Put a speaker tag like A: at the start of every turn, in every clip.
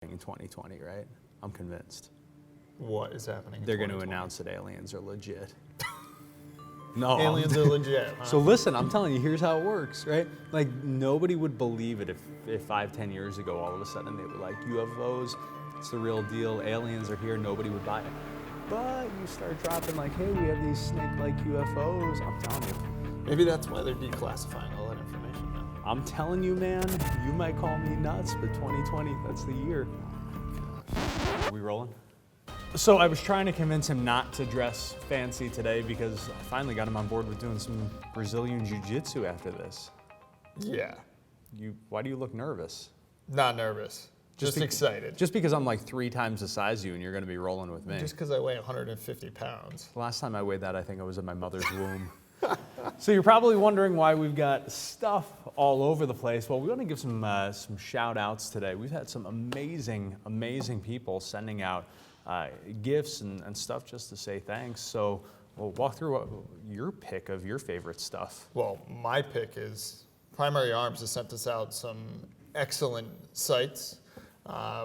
A: in 2020, right? I'm convinced.
B: What is happening?
A: They're going to announce that aliens are legit. No.
B: Aliens are legit. Huh?
A: So listen, I'm telling you, here's how it works, right? Like, nobody would believe it if 5-10 years ago, all of a sudden they were like, UFOs, it's the real deal, aliens are here, nobody would buy it. But you start dropping like, hey, we have these snake-like UFOs, I'm telling you.
B: Maybe that's why they're declassifying all that information now.
A: I'm telling you, man, you might call me nuts, but 2020, that's the year. Are we rolling? So I was trying to convince him not to dress fancy today because I finally got him on board with doing some Brazilian Jiu-Jitsu after this.
B: Yeah.
A: Why do you look nervous?
B: Not nervous. Just excited.
A: Just because I'm like 3 times the size of you and you're going to be rolling with me.
B: Just because I weigh 150 pounds.
A: The last time I weighed that, I think I was in my mother's womb. So you're probably wondering why we've got stuff all over the place. Well, we want to give some shout outs today. We've had some amazing people sending out gifts and stuff just to say thanks. So we'll walk through your pick of your favorite stuff.
B: Well, my pick is Primary Arms has sent us out some excellent sights.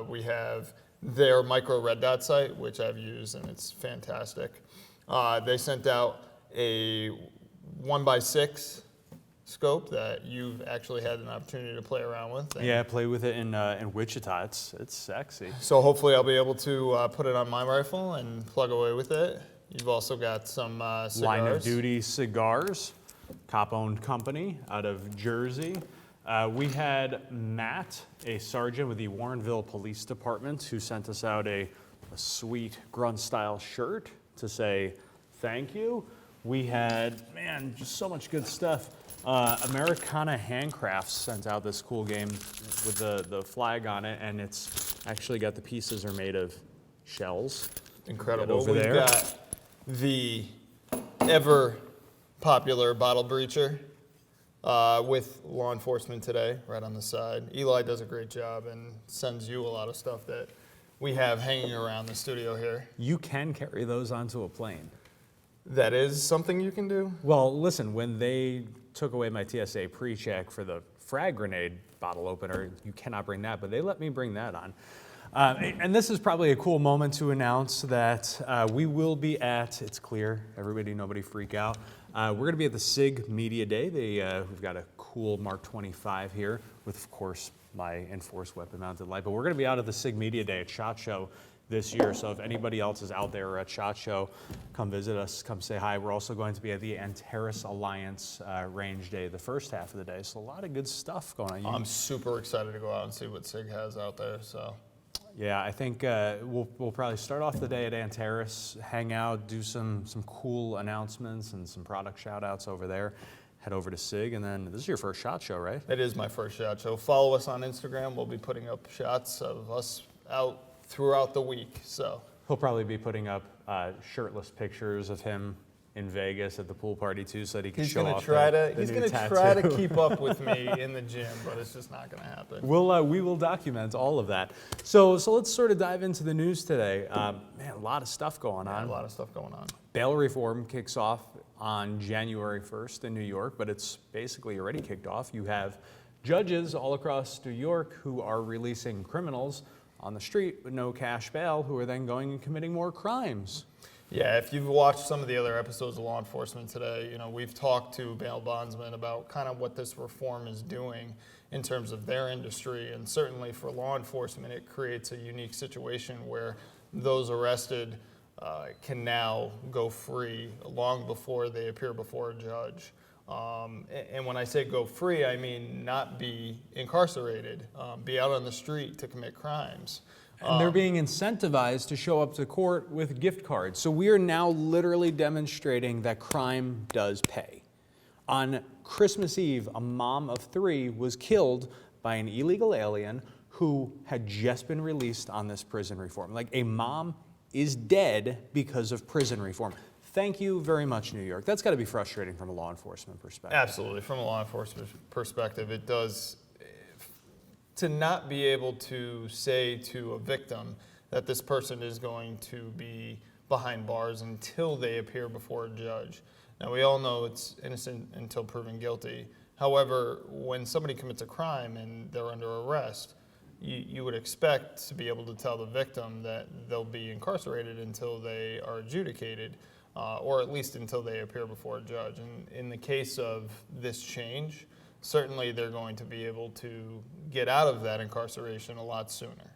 B: We have their micro red dot sight, which I've used, and it's fantastic. They sent out a 1x6 scope that you've actually had an opportunity to play around with.
A: Yeah, play with it in Wichita. It's sexy.
B: So hopefully I'll be able to put it on my rifle and plug away with it. You've also got some cigars.
A: Line of Duty cigars, cop-owned company out of Jersey. We had Matt, a sergeant with the Warrenville Police Department, who sent us out a sweet grunt-style shirt to say thank you. We had, just so much good stuff. Americana Handcrafts sent out this cool game with the flag on it, and it's actually got the pieces are made of shells.
B: Incredible.
A: Over
B: We've
A: there.
B: got the ever popular bottle breacher with law enforcement today, right on the side. Eli does a great job and sends you a lot of stuff that we have hanging around the studio here.
A: You can carry those onto a plane.
B: That is something you can do?
A: Well, listen, when they took away my TSA pre-check for the frag grenade bottle opener, you cannot bring that, but they let me bring that on. And this is probably a cool moment to announce that we will be at, it's clear, everybody, nobody freak out. We're going to be at the SIG Media Day. We've got a cool Mark 25 here with, of course, my enforced weapon mounted light. But we're going to be out at the SIG Media Day at SHOT Show this year. So if anybody else is out there or at SHOT Show, come visit us, come say hi. We're also going to be at the Antares Alliance Range Day the first half of the day. So a lot of good stuff going on.
B: I'm super excited to go out and see what SIG has out there. So.
A: Yeah, I think we'll probably start off the day at Antares, hang out, do some cool announcements and some product shout outs over there. Head over to SIG, and then this is your first SHOT Show, right?
B: It is my first SHOT Show. Follow us on Instagram. We'll be putting up shots of us out throughout the week. So
A: he'll probably be putting up shirtless pictures of him in Vegas at the pool party too, so that he can show off the
B: He's
A: new
B: gonna
A: tattoo.
B: try to keep up with me in the gym, but it's just not gonna happen.
A: We will document all of that. So let's sort of dive into the news today. A lot of stuff going on.
B: A lot of stuff going on.
A: Bail reform kicks off on January 1st in New York, but it's basically already kicked off. You have judges all across New York who are releasing criminals on the street with no cash bail, who are then going and committing more crimes.
B: Yeah, if you've watched some of the other episodes of Law Enforcement today, we've talked to bail bondsmen about kind of what this reform is doing in terms of their industry. And certainly for law enforcement, it creates a unique situation where those arrested can now go free long before they appear before a judge. And when I say go free, I mean not be incarcerated, be out on the street to commit crimes.
A: And they're being incentivized to show up to court with gift cards. So we are now literally demonstrating that crime does pay. On Christmas Eve, a mom of 3 was killed by an illegal alien who had just been released on this prison reform. Like, a mom is dead because of prison reform. Thank you very much, New York. That's got to be frustrating from a law enforcement perspective.
B: Absolutely. From a law enforcement perspective, it does. To not be able to say to a victim that this person is going to be behind bars until they appear before a judge. Now, we all know it's innocent until proven guilty. However, when somebody commits a crime and they're under arrest, you would expect to be able to tell the victim that they'll be incarcerated until they are adjudicated, or at least until they appear before a judge. And in the case of this change, certainly they're going to be able to get out of that incarceration a lot sooner.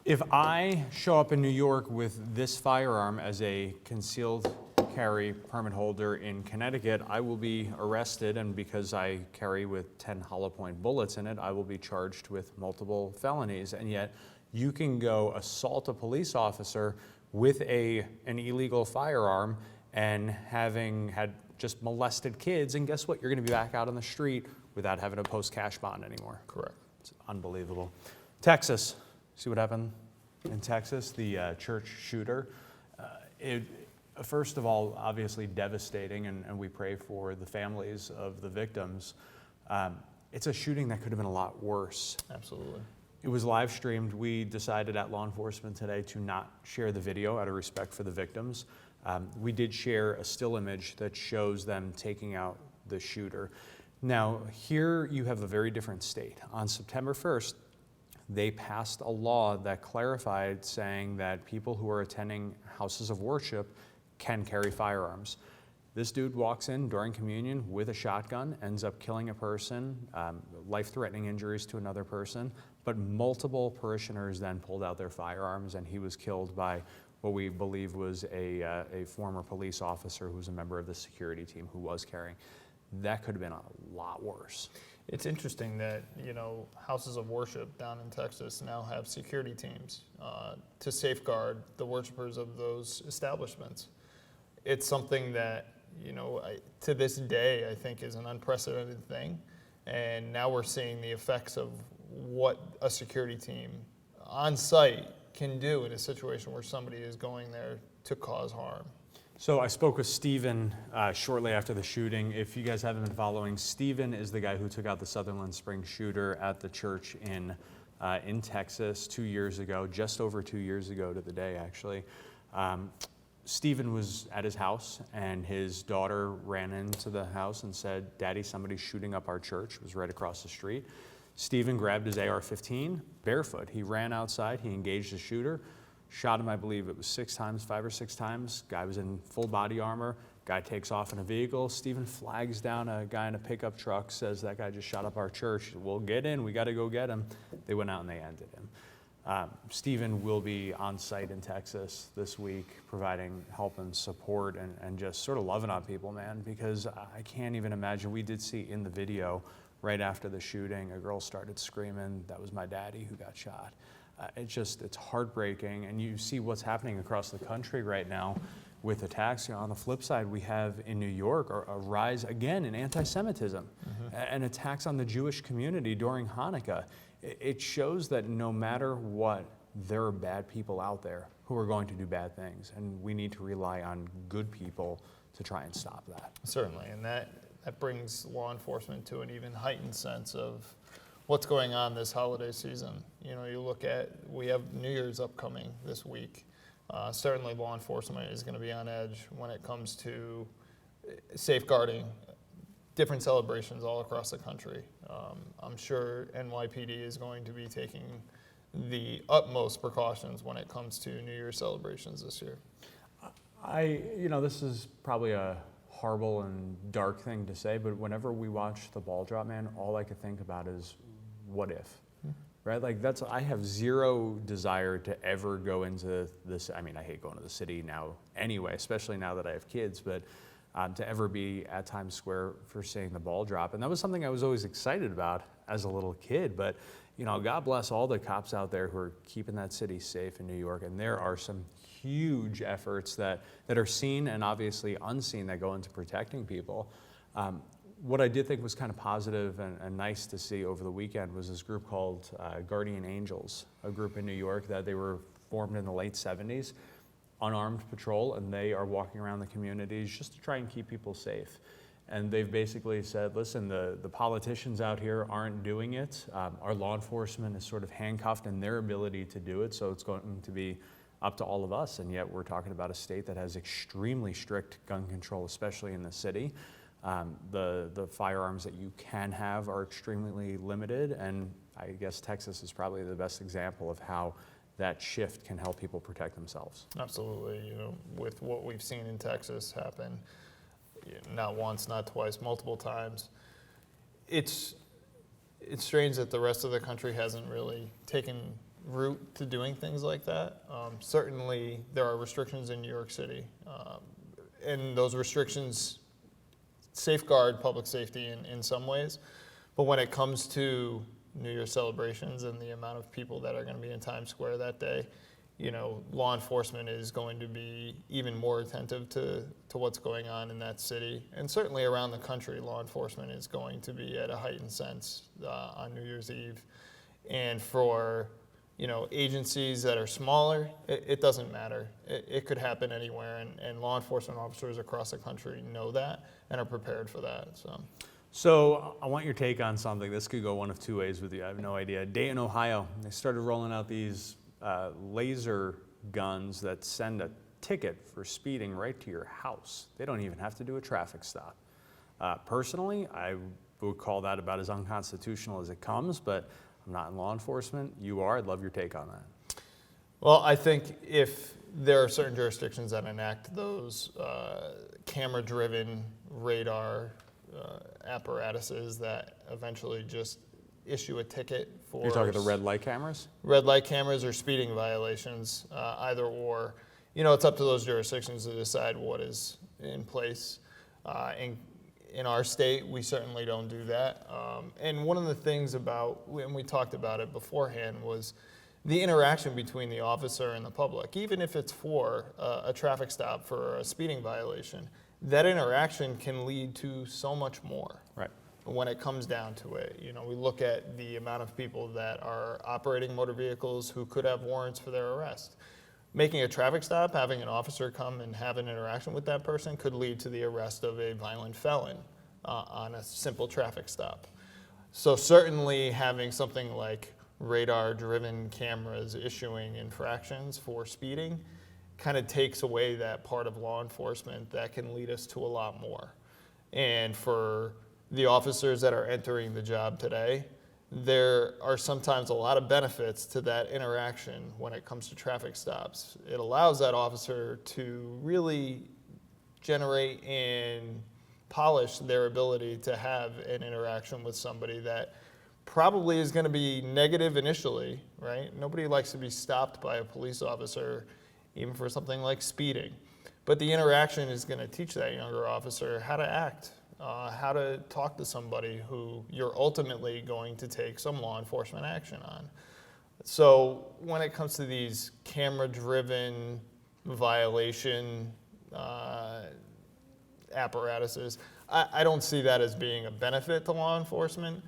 A: If I show up in New York with this firearm as a concealed carry permit holder in Connecticut, I will be arrested, and because I carry with 10 hollow point bullets in it, I will be charged with multiple felonies. And yet you can go assault a police officer with an illegal firearm and having had just molested kids, and guess what? You're going to be back out on the street without having to post cash bond anymore.
B: Correct.
A: It's unbelievable. Texas, see what happened in Texas? The church shooter. First of all, obviously devastating, and we pray for the families of the victims. It's a shooting that could have been a lot worse.
B: Absolutely.
A: It was live streamed. We decided at law enforcement today to not share the video out of respect for the victims. We did share a still image that shows them taking out the shooter. Now, here you have a very different state. On September 1st, they passed a law that clarified, saying that people who are attending houses of worship can carry firearms. This dude walks in during communion with a shotgun, ends up killing a person, life-threatening injuries to another person, but multiple parishioners then pulled out their firearms, and he was killed by what we believe was a former police officer who was a member of the security team who was carrying. That could have been a lot worse.
B: It's interesting that, houses of worship down in Texas now have security teams to safeguard the worshipers of those establishments. It's something that, to this day, I think is an unprecedented thing. And now we're seeing the effects of what a security team on site can do in a situation where somebody is going there to cause harm.
A: So I spoke with Stephen shortly after the shooting. If you guys haven't been following, Stephen is the guy who took out the Sutherland Springs shooter at the church in Texas 2 years ago, just over 2 years ago to the day, actually. Stephen was at his house, and his daughter ran into the house and said, "Daddy, somebody's shooting up our church." It was right across the street. Stephen grabbed his AR-15, barefoot. He ran outside, he engaged the shooter, shot him, I believe it was 5 or 6 times. Guy was in full body armor. Guy takes off in a vehicle. Stephen flags down a guy in a pickup truck, says, "That guy just shot up our church. We'll get in, we gotta go get him." They went out and they ended him. Stephen will be on site in Texas this week, providing help and support and just sort of loving on people, man, because I can't even imagine. We did see in the video right after the shooting, a girl started screaming, "That was my daddy who got shot." It's heartbreaking, and you see what's happening across the country right now with attacks. On the flip side, we have in New York a rise again in anti-Semitism and attacks on the Jewish community during Hanukkah. It shows that no matter what, there are bad people out there who are going to do bad things, and we need to rely on good people to try and stop that.
B: Certainly, and that brings law enforcement to an even heightened sense of what's going on this holiday season. You look at, we have New Year's upcoming this week. Certainly law enforcement is going to be on edge when it comes to safeguarding different celebrations all across the country. I'm sure NYPD is going to be taking the utmost precautions when it comes to New Year's celebrations this year.
A: This is probably a horrible and dark thing to say, but whenever we watch the ball drop, man, all I could think about is, what if? Right? I have zero desire to ever go into this. I mean, I hate going to the city now anyway, especially now that I have kids, but to ever be at Times Square for seeing the ball drop. And that was something I was always excited about as a little kid. But, God bless all the cops out there who are keeping that city safe in New York. And there are some huge efforts that are seen and obviously unseen that go into protecting people. What I did think was kind of positive and nice to see over the weekend was this group called Guardian Angels, a group in New York that they were formed in the late 70s, unarmed patrol, and they are walking around the communities just to try and keep people safe. And they've basically said, listen, the politicians out here aren't doing it. Our law enforcement is sort of handcuffed in their ability to do it, so it's going to be up to all of us. And yet we're talking about a state that has extremely strict gun control, especially in the city. The firearms that you can have are extremely limited, and I guess Texas is probably the best example of how that shift can help people protect themselves.
B: Absolutely. With what we've seen in Texas happen, not once, not twice, multiple times, it's strange that the rest of the country hasn't really taken root to doing things like that. Certainly, there are restrictions in New York City, and those restrictions safeguard public safety in some ways. But when it comes to New Year's celebrations and the amount of people that are going to be in Times Square that day, law enforcement is going to be even more attentive to what's going on in that city. And certainly around the country, law enforcement is going to be at a heightened sense on New Year's Eve. And for agencies that are smaller, it doesn't matter. It could happen anywhere, and law enforcement officers across the country know that and are prepared for that.
A: So I want your take on something. This could go one of two ways with you. I have no idea. Dayton, Ohio, they started rolling out these laser guns that send a ticket for speeding right to your house. They don't even have to do a traffic stop. Personally, I would call that about as unconstitutional as it comes, but I'm not in law enforcement. You are. I'd love your take on that.
B: Well, I think if there are certain jurisdictions that enact those camera-driven radar apparatuses that eventually just issue a ticket for...
A: You're talking the red light cameras?
B: Red light cameras or speeding violations, either or. It's up to those jurisdictions to decide what is in place. In our state, we certainly don't do that. And one of the things about, and we talked about it beforehand, was the interaction between the officer and the public. Even if it's for a traffic stop for a speeding violation, that interaction can lead to so much more.
A: Right.
B: When it comes down to it, we look at the amount of people that are operating motor vehicles who could have warrants for their arrest. Making a traffic stop, having an officer come and have an interaction with that person could lead to the arrest of a violent felon on a simple traffic stop. So certainly having something like radar-driven cameras issuing infractions for speeding kind of takes away that part of law enforcement that can lead us to a lot more. And for the officers that are entering the job today, there are sometimes a lot of benefits to that interaction when it comes to traffic stops. It allows that officer to really generate and polish their ability to have an interaction with somebody that probably is going to be negative initially, right? Nobody likes to be stopped by a police officer, even for something like speeding. But the interaction is going to teach that younger officer how to act, how to talk to somebody who you're ultimately going to take some law enforcement action on. So when it comes to these camera-driven violation apparatuses, I don't see that as being a benefit to law enforcement.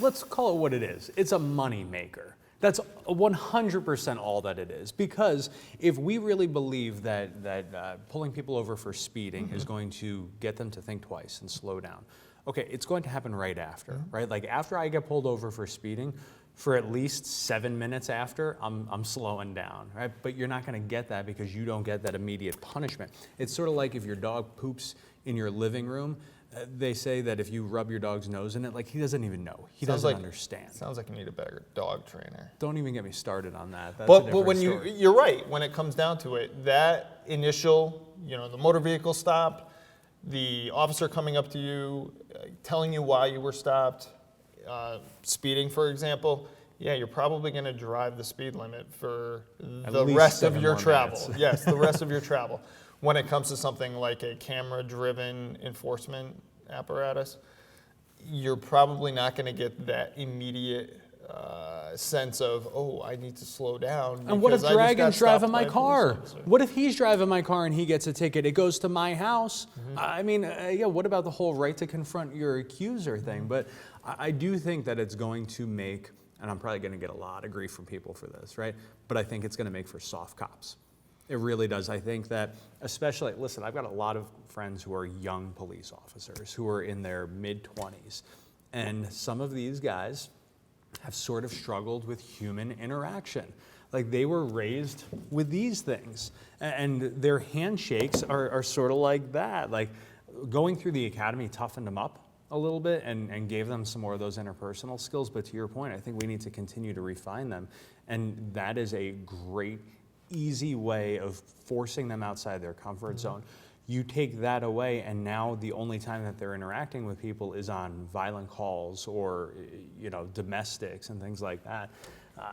A: Let's call it what it is. It's a money maker. That's 100% all that it is. Because if we really believe that pulling people over for speeding is going to get them to think twice and slow down, okay, it's going to happen right after, right? Like after I get pulled over for speeding, for at least 7 minutes after, I'm slowing down, right? But you're not going to get that because you don't get that immediate punishment. It's sort of like if your dog poops in your living room. They say that if you rub your dog's nose in it, like he doesn't even know. He doesn't understand.
B: Sounds like you need a better dog trainer.
A: Don't even get me started on that. That's
B: But when you're right, when it comes down to it, that initial, the motor vehicle stop, the officer coming up to you, telling you why you were stopped, speeding, for example, yeah, you're probably going to drive the speed limit for the rest of your travel. Yes, the rest of your travel. When it comes to something like a camera-driven enforcement apparatus, you're probably not going to get that immediate sense of, oh, I need to slow down.
A: And what if Dragon's driving my car? What if he's driving my car and he gets a ticket? It goes to my house. I mean, yeah, what about the whole right to confront your accuser thing? But I do think that it's going to make, and I'm probably going to get a lot of grief from people for this, right? But I think it's going to make for soft cops. It really does. I think that especially, listen, I've got a lot of friends who are young police officers who are in their mid-20s. And some of these guys have sort of struggled with human interaction. Like they were raised with these things. And their handshakes are sort of like that. Like going through the academy toughened them up a little bit and gave them some more of those interpersonal skills. But to your point, I think we need to continue to refine them. And that is a great, easy way of forcing them outside their comfort zone. You take that away, and now the only time that they're interacting with people is on violent calls or, domestics and things like that.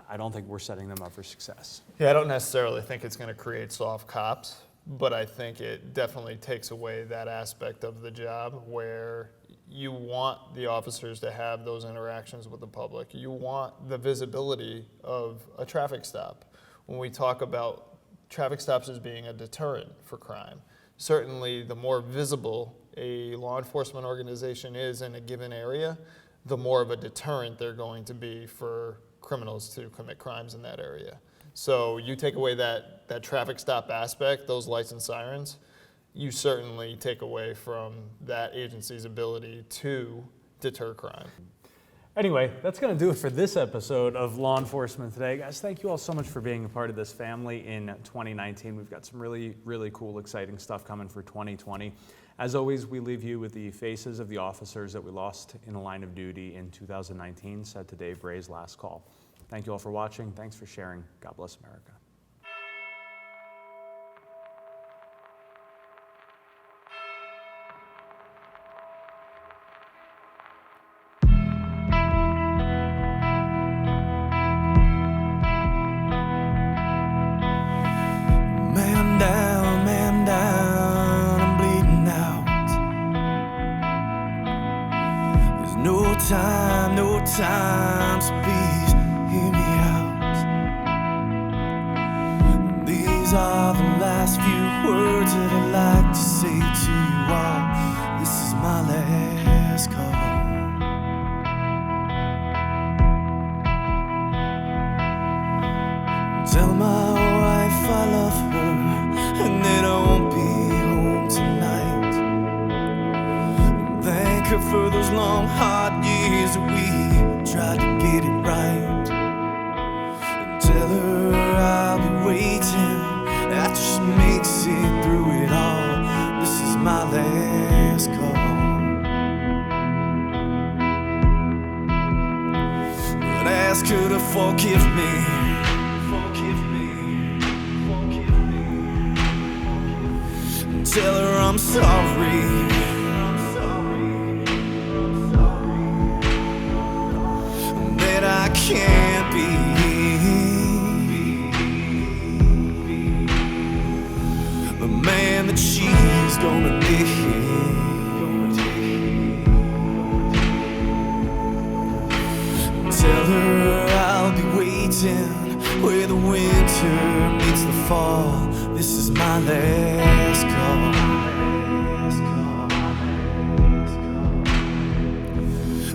A: I don't think we're setting them up for success.
B: Yeah, I don't necessarily think it's going to create soft cops, but I think it definitely takes away that aspect of the job where you want the officers to have those interactions with the public. You want the visibility of a traffic stop. When we talk about traffic stops as being a deterrent for crime, certainly the more visible a law enforcement organization is in a given area, the more of a deterrent they're going to be for criminals to commit crimes in that area. So you take away that traffic stop aspect, those lights and sirens, you certainly take away from that agency's ability to deter crime.
A: Anyway, that's going to do it for this episode of Law Enforcement Today. Guys, thank you all so much for being a part of this family in 2019. We've got some really, really cool, exciting stuff coming for 2020. As always, we leave you with the faces of the officers that we lost in the line of duty in 2019, said to Dave Bray's last call. Thank you all for watching. Thanks for sharing. God bless America.
C: Man down, I'm bleeding out. There's no time, so please hear me out. These are the last few words that I'd like to say to you all. This is my last call. Tell my wife I love her and that I won't be home tonight. Thank her for those long, hard years that we tried to get it right. And tell her I'll be waiting after she makes it through it all. This is my last call. But ask her to forgive me. Tell her I'm sorry. That I can't be the man that she's gonna be. Tell her I'll be waiting where the winter meets the fall. This is my last call.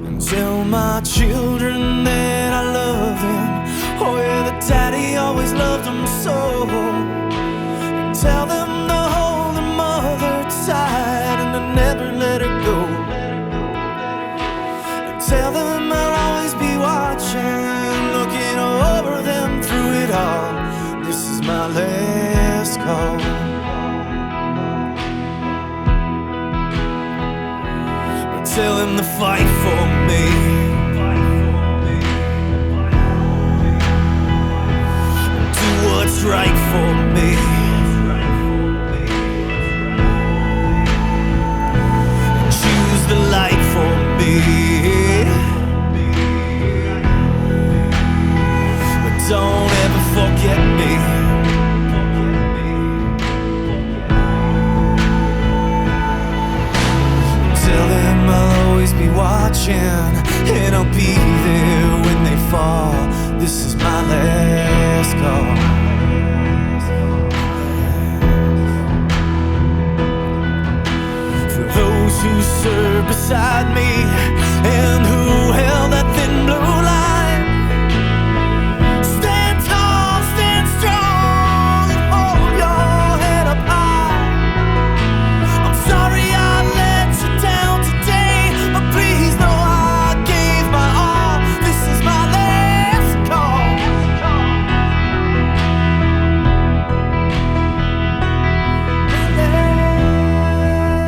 C: And tell my children that I love them. Oh yeah, the daddy always loved them so. And tell them to hold their mother tight and to never let her go. And tell them I'll always be watching, looking over them through it all. This is my last call. Tell him to fight for me. Do what's right for me. Choose the light for me. But don't ever forget me. Tell them I'll always be watching, and I'll be there when they fall. This is my last call. For those who serve beside me and who held that thin blue line, stand tall, stand strong, and hold your head up high. I'm sorry I let you down today, but please know I gave my all. This is my last call.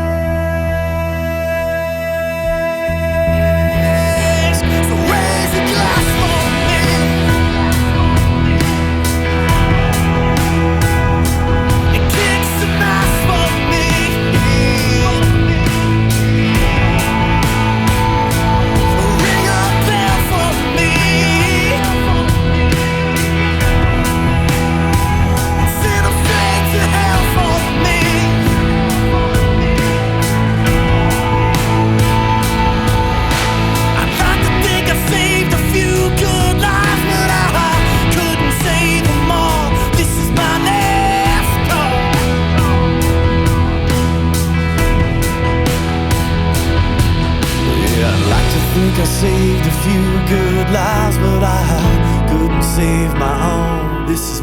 C: My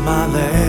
C: my last